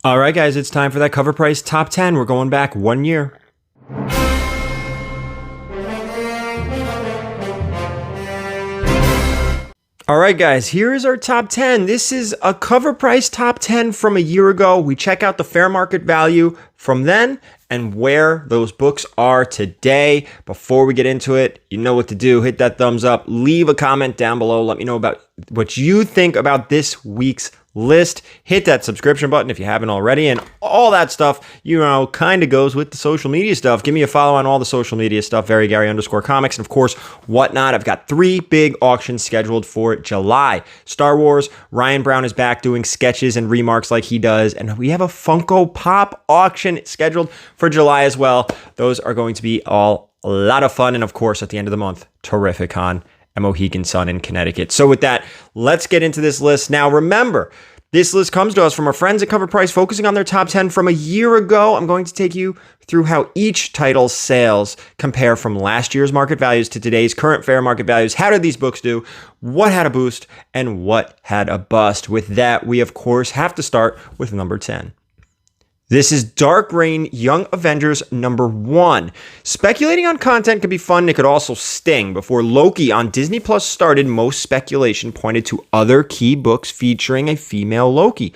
All right, guys, it's time for that cover price top 10. We're going back 1 year. All right, guys, here is our top 10. This is a cover price top 10 from a year ago. We check out the fair market value from then and where those books are today. Before we get into it, you know what to do. Hit that thumbs up. Leave a comment down below. Let me know about what you think about this week's list. Hit that subscription button if you haven't already, and all that stuff, kind of goes with the social media stuff. Give me a follow on all the social media stuff, VERYGARY_comics, and of course, whatnot. I've got 3 big auctions scheduled for July. Star Wars, Ryan Brown is back doing sketches and remarks like he does, and we have a Funko Pop auction scheduled for July as well. Those are going to be a lot of fun, and of course, at the end of the month, Terrificon at Mohegan Sun in Connecticut. So with that, let's get into this list. Now, remember, this list comes to us from our friends at Covrprice, focusing on their top 10 from a year ago. I'm going to take you through how each title's sales compare from last year's market values to today's current fair market values. How did these books do? What had a boost and what had a bust? With that, we of course have to start with number 10. This is Dark Reign Young Avengers number 1. Speculating on content can be fun. It could also sting. Before Loki on Disney Plus started, most speculation pointed to other key books featuring a female Loki.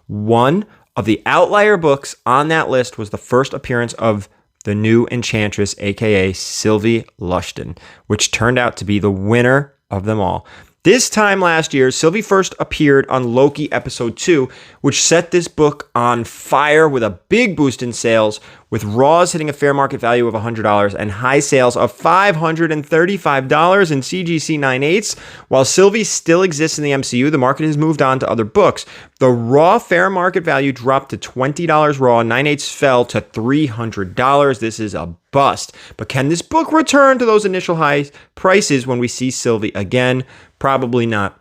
One of the outlier books on that list was the first appearance of the new Enchantress, aka Sylvie Lushton, which turned out to be the winner of them all. This time last year, Sylvie first appeared on Loki episode 2, which set this book on fire with a big boost in sales, with Raws hitting a fair market value of $100 and high sales of $535 in CGC 9/8. While Sylvie still exists in the MCU, the market has moved on to other books. The Raw fair market value dropped to $20 Raw, 9/8 fell to $300. This is a bust. But can this book return to those initial high prices when we see Sylvie again? Probably not.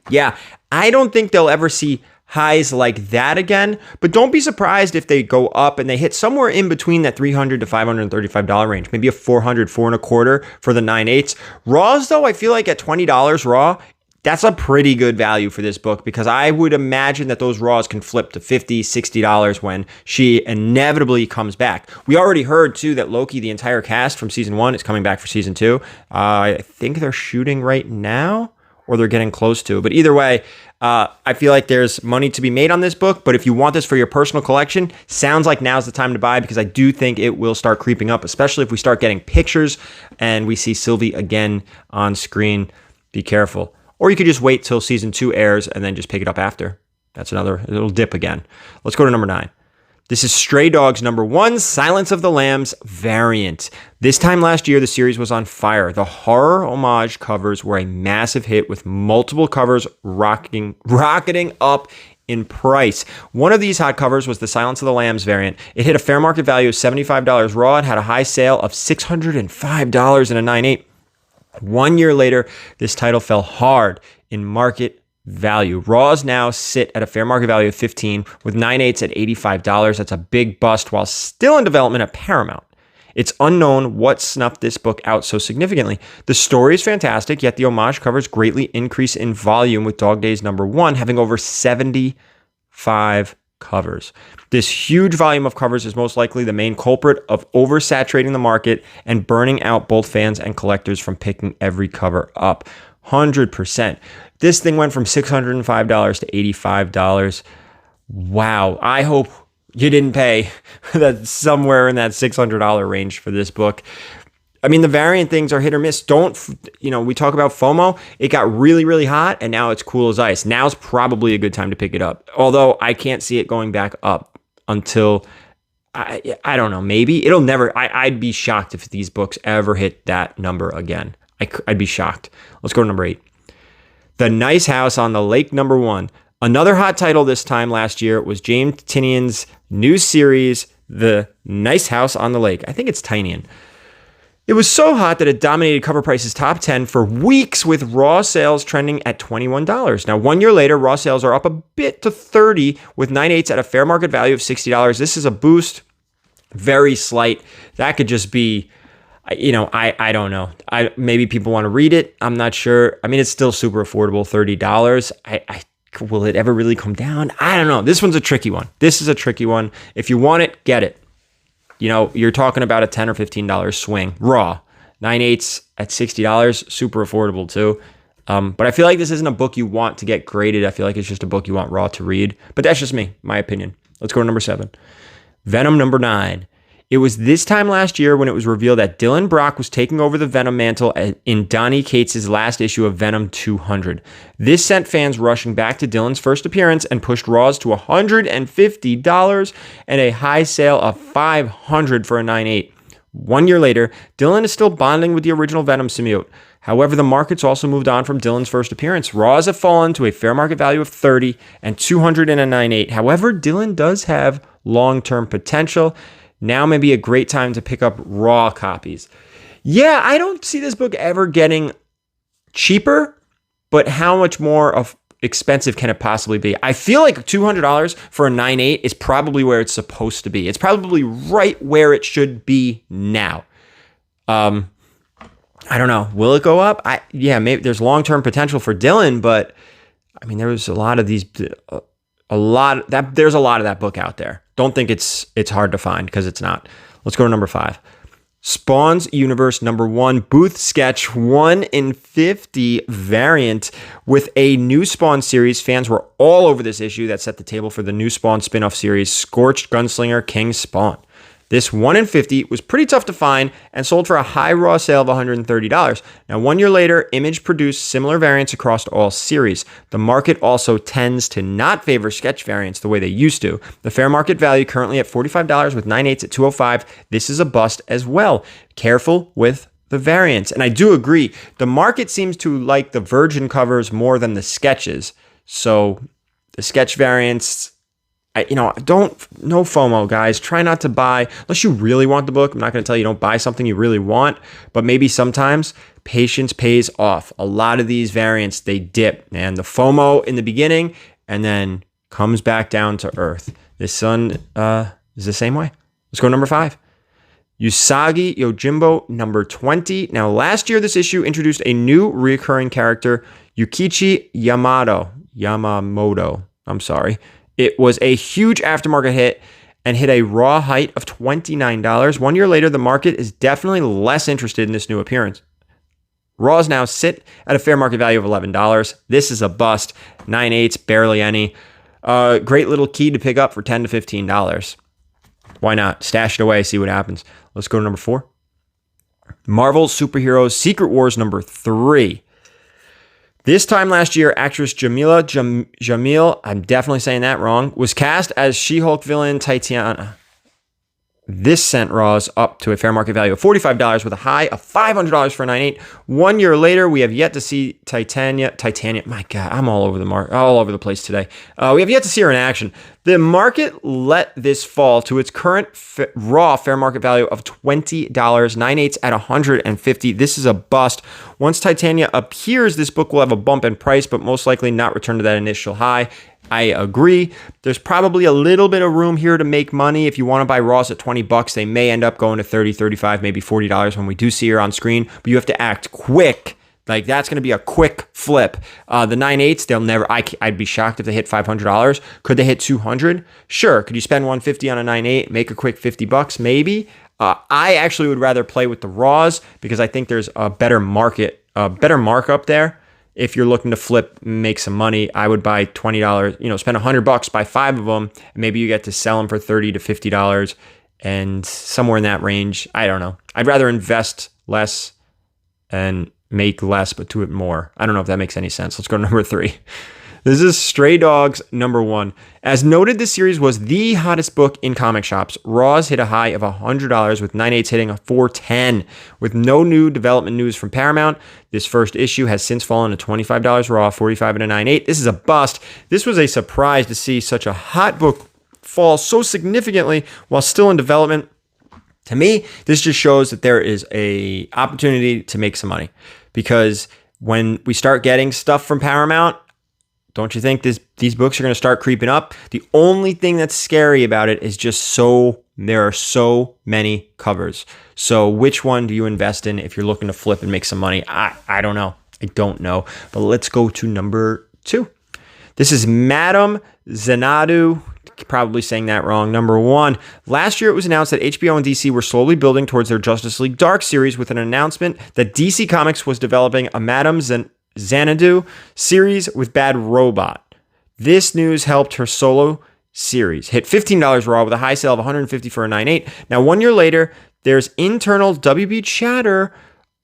Yeah, I don't think they'll ever see highs like that again, but don't be surprised if they go up and they hit somewhere in between that $300 to $535 range, maybe a $400, $425 for the 9/8. Raws, though, I feel like at $20 Raw, that's a pretty good value for this book, because I would imagine that those Raws can flip to $50, $60 when she inevitably comes back. We already heard, too, that Loki, the entire cast from season 1, is coming back for season 2. I think they're shooting right now, or they're getting close to. But either way, I feel like there's money to be made on this book. But if you want this for your personal collection, sounds like now's the time to buy, because I do think it will start creeping up, especially if we start getting pictures and we see Sylvie again on screen. Be careful. Or you could just wait till season 2 airs and then just pick it up after. That's it'll dip again. Let's go to number 9. This is Stray Dogs number 1, Silence of the Lambs variant. This time last year, the series was on fire. The horror homage covers were a massive hit, with multiple covers rocketing up in price. One of these hot covers was the Silence of the Lambs variant. It hit a fair market value of $75 Raw and had a high sale of $605 in a 9/8. 1 year later, this title fell hard in market value. Raws now sit at a fair market value of $15, with 9/8 at $85. That's a big bust while still in development at Paramount. It's unknown what snuffed this book out so significantly. The story is fantastic, yet the homage covers greatly increase in volume, with Dog Days number 1 having over 75 covers. This huge volume of covers is most likely the main culprit of oversaturating the market and burning out both fans and collectors from picking every cover up. 100%. This thing went from $605 to $85. Wow. I hope you didn't pay that somewhere in that $600 range for this book. I mean, the variant things are hit or miss. We talk about FOMO. It got really, really hot, and now it's cool as ice. Now's probably a good time to pick it up. Although I can't see it going back up until, I don't know, maybe. It'll never, I'd be shocked if these books ever hit that number again. I'd be shocked. Let's go to number 8. The Nice House on the Lake number 1. Another hot title this time last year was James Tynion's new series, The Nice House on the Lake. I think it's Tynion. It was so hot that it dominated Covrprice's top 10 for weeks, with Raw sales trending at $21. Now, 1 year later, Raw sales are up a bit to $30, with 9/8 at a fair market value of $60. This is a boost, very slight. That could just be, I don't know. Maybe people want to read it. I'm not sure. I mean, it's still super affordable, $30. will it ever really come down? I don't know. This one's a tricky one. This is a tricky one. If you want it, get it. You know, you're talking about a $10 or $15 swing raw. 9/8 at $60, super affordable too. But I feel like this isn't a book you want to get graded. I feel like it's just a book you want raw to read. But that's just me, my opinion. Let's go to number 7. Venom number 9. It was this time last year when it was revealed that Dylan Brock was taking over the Venom mantle in Donny Cates' last issue of Venom 200. This sent fans rushing back to Dylan's first appearance and pushed Raws to $150 and a high sale of $500 for a 9/8. 1 year later, Dylan is still bonding with the original Venom symbiote. However, the market's also moved on from Dylan's first appearance. Raws have fallen to a fair market value of $30 and $200 in a 9/8. However, Dylan does have long-term potential. Now may be a great time to pick up raw copies. Yeah, I don't see this book ever getting cheaper, but how much more expensive can it possibly be? I feel like $200 for a 9/8 is probably where it's supposed to be. It's probably right where it should be now. I don't know. Will it go up? Yeah, maybe there's long-term potential for Dylan, but I mean, there was a lot of these, there's a lot of that book out there. Don't think it's hard to find, because it's not. Let's go to number 5. Spawn's Universe number 1, Booth Sketch 1 in 50 variant with a new Spawn series. Fans were all over this issue that set the table for the new Spawn spin-off series, Scorched Gunslinger King Spawn. This 1 in 50 was pretty tough to find and sold for a high raw sale of $130. Now, 1 year later, Image produced similar variants across all series. The market also tends to not favor sketch variants the way they used to. The fair market value currently at $45 with 9/8 at $205. This is a bust as well. Careful with the variants. And I do agree, the market seems to like the Virgin covers more than the sketches. So the sketch variants, no FOMO, guys. Try not to buy, unless you really want the book. I'm not going to tell you don't buy something you really want, but maybe sometimes patience pays off. A lot of these variants, they dip, man. The FOMO in the beginning and then comes back down to earth. This one is the same way. Let's go to number 5. Usagi Yojimbo number 20. Now, last year, this issue introduced a new recurring character, Yukichi Yamamoto. I'm sorry. It was a huge aftermarket hit and hit a raw height of $29. 1 year later, the market is definitely less interested in this new appearance. Raws now sit at a fair market value of $11. This is a bust. 9/8, barely any. Great little key to pick up for $10 to $15. Why not? Stash it away, see what happens. Let's go to number 4. Marvel Superheroes Secret Wars number 3. This time last year, actress Jamil, I'm definitely saying that wrong, was cast as She-Hulk villain Titania. This sent Raws up to a fair market value of $45 with a high of $500 for a 9/8. 1 year later, we have yet to see Titania. My God, I'm all over the place today. We have yet to see her in action. The market let this fall to its current raw fair market value of $20. 9/8 at $150. This is a bust. Once Titania appears, this book will have a bump in price, but most likely not return to that initial high. I agree. There's probably a little bit of room here to make money. If you want to buy Raws at $20, they may end up going to $30, $35, maybe $40 when we do see her on screen, but you have to act quick. Like, that's going to be a quick flip. The 9/8s, they'll never, I'd be shocked if they hit $500. Could they hit $200? Sure. Could you spend $150 on a 9/8, make a quick $50? Maybe. I actually would rather play with the Raws because I think there's a better market, better markup there. If you're looking to flip, make some money, I would buy $20, spend $100, buy 5 of them, and maybe you get to sell them for $30 to $50 and somewhere in that range. I don't know. I'd rather invest less and make less, but do it more. I don't know if that makes any sense. Let's go to number 3. This is Stray Dogs number 1. As noted, this series was the hottest book in comic shops. Raws hit a high of $100 with 9/8 hitting a $410. With no new development news from Paramount, this first issue has since fallen to $25 raw, $45 and a 9/8. This is a bust. This was a surprise to see such a hot book fall so significantly while still in development. To me, this just shows that there is a opportunity to make some money, because when we start getting stuff from Paramount, don't you think these books are going to start creeping up? The only thing that's scary about it is just there are so many covers. So which one do you invest in if you're looking to flip and make some money? I don't know. I don't know. But let's go to number 2. This is Madame XANADU. Probably saying that wrong. Number 1. Last year, it was announced that HBO and DC were slowly building towards their Justice League Dark series with an announcement that DC Comics was developing a Madame XANADU series with Bad Robot. This news helped her solo series hit $15 raw with a high sale of $150 for a 9.8. Now, 1 year later, there's internal WB chatter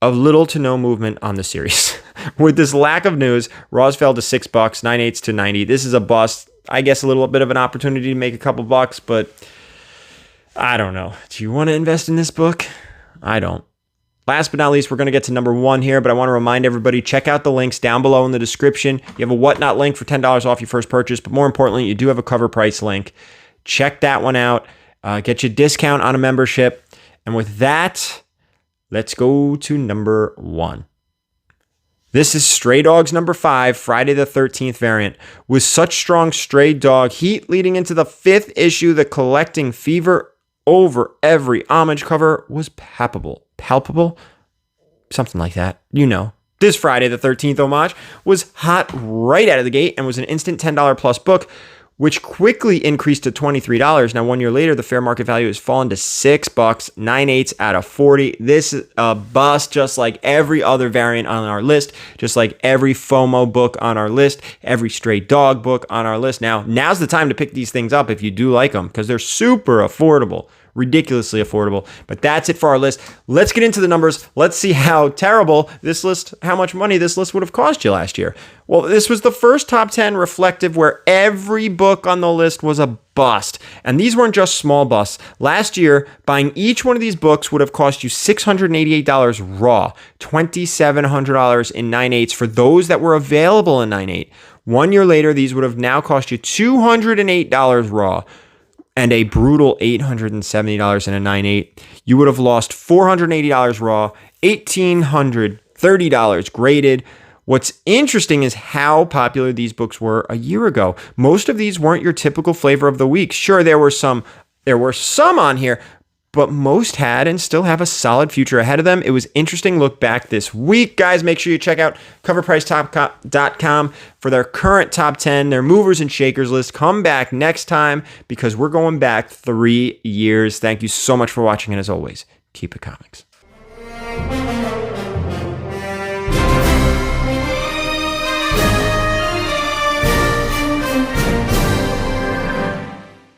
of little to no movement on the series. With this lack of news, Raws fell to $6, 9.8s to 90. This is a bust. I guess a little bit of an opportunity to make a couple bucks, but I don't know. Do you want to invest in this book? I don't. Last but not least, we're going to get to number 1 here, but I want to remind everybody, check out the links down below in the description. You have a Whatnot link for $10 off your first purchase, but more importantly, you do have a Covrprice link. Check that one out. Get you a discount on a membership. And with that, let's go to number 1. This is Stray Dogs number 5, Friday the 13th variant. With such strong Stray Dog heat leading into the 5th issue, the collecting fever over every homage cover was palpable. Palpable? Something like that. You know. This Friday the 13th homage was hot right out of the gate and was an instant $10 plus book, which quickly increased to $23. Now, 1 year later, the fair market value has fallen to $6, 9.8s out of 40. This is a bust, just like every other variant on our list, just like every FOMO book on our list, every Stray Dog book on our list. Now's the time to pick these things up if you do like them, because they're super affordable. Ridiculously affordable. But that's it for our list. Let's get into the numbers. Let's see how terrible this list, how much money this list would have cost you last year. Well, this was the first top 10 reflective where every book on the list was a bust. And these weren't just small busts. Last year, buying each one of these books would have cost you $688 raw, $2,700 in 9.8s for those that were available in 9.8. 1 year later, these would have now cost you $208 raw, and a brutal $870 in a 9.8. You would have lost $480 raw, $1,830 graded. What's interesting is how popular these books were a year ago. Most of these weren't your typical flavor of the week. Sure, there were some on here, but most had and still have a solid future ahead of them. It was interesting look back this week. Guys, make sure you check out coverpricetop.com for their current top 10, their movers and shakers list. Come back next time because we're going back 3 years. Thank you so much for watching, and as always, keep it comics.